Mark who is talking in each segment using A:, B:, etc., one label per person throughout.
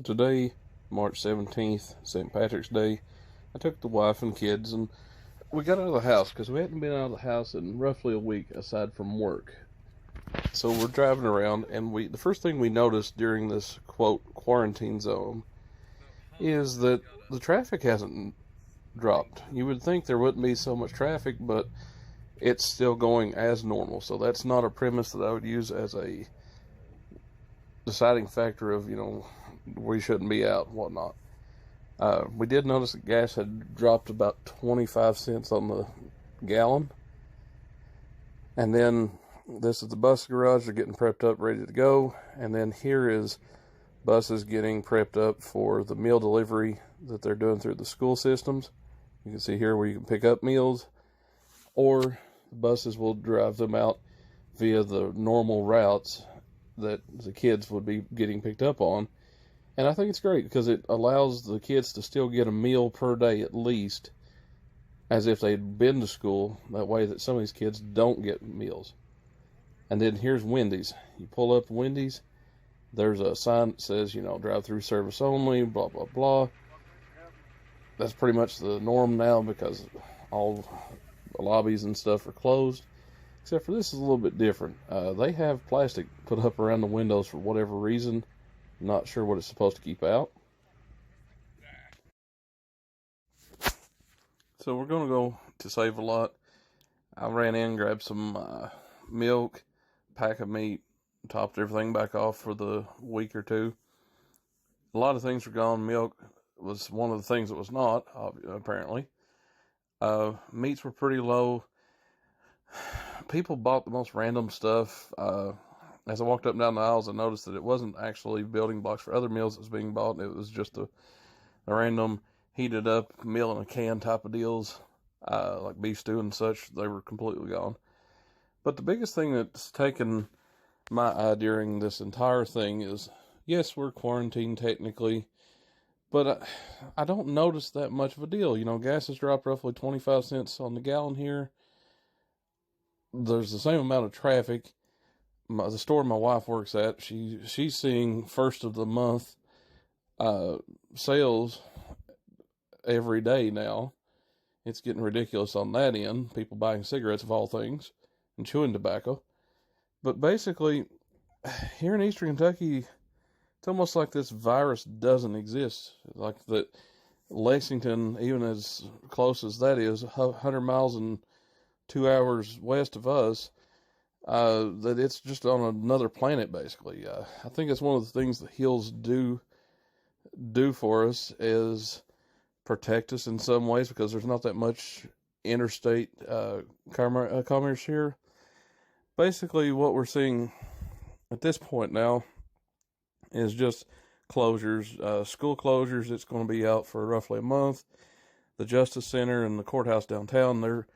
A: So today, March 17th, St. Patrick's Day, I took the wife and kids and we got out of the house because we hadn't been out of the house in roughly a week aside from work. So we're driving around and the first thing we noticed during this quote quarantine zone is that the traffic hasn't dropped. You would think there wouldn't be so much traffic, but it's still going as normal. So that's not a premise that I would use as a deciding factor of, we shouldn't be out and whatnot. We did notice that gas had dropped about 25 cents on the gallon. And then this is the bus garage. They're getting prepped up, ready to go. And then here is buses getting prepped up for the meal delivery that they're doing through the school systems. You can see here where you can pick up meals, or the buses will drive them out via the normal routes that the kids would be getting picked up on. And I think it's great because it allows the kids to still get a meal per day at least, as if they'd been to school. That way that some of these kids don't get meals. And then here's Wendy's. You pull up Wendy's, there's a sign that says, drive-through service only, blah, blah, blah. That's pretty much the norm now because all the lobbies and stuff are closed. Except for this is a little bit different. They have plastic put up around the windows for whatever reason. Not sure what it's supposed to keep out. So we're going to go to Save a Lot. I ran in, grabbed some milk, pack of meat, topped everything back off for the week or two. A lot of things were gone. Milk was one of the things that was not, apparently. Meats were pretty low. People bought the most random stuff. As I walked up and down the aisles, I noticed that it wasn't actually building blocks for other meals that was being bought. It was just a random heated up meal in a can type of deals, like beef stew and such. They were completely gone. But the biggest thing that's taken my eye during this entire thing is, yes, we're quarantined technically, but I don't notice that much of a deal. Gas has dropped roughly 25 cents on the gallon here. There's the same amount of traffic. The store my wife works at, she's seeing first of the month sales every day now. It's getting ridiculous on that end. People buying cigarettes of all things and chewing tobacco. But basically, here in Eastern Kentucky, it's almost like this virus doesn't exist. Like that Lexington, even as close as that is, 100 miles and 2 hours west of us, that it's just on another planet, basically. I think that's one of the things the hills do for us is protect us in some ways, because there's not that much interstate commerce here. Basically, what we're seeing at this point now is just closures, school closures. It's going to be out for roughly a month. The Justice Center and the courthouse downtown, they're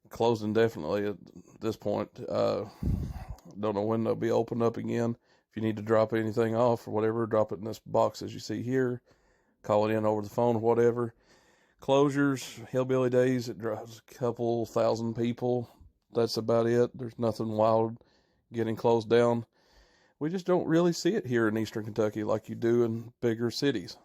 A: closed indefinitely at this point. Don't know when they'll be opened up again. If you need to drop anything off or whatever, drop it in this box as you see here. Call it in over the phone or whatever. Closures, Hillbilly Days, it drives a couple thousand people. That's about it. There's nothing wild getting closed down. We just don't really see it here in Eastern Kentucky like you do in bigger cities.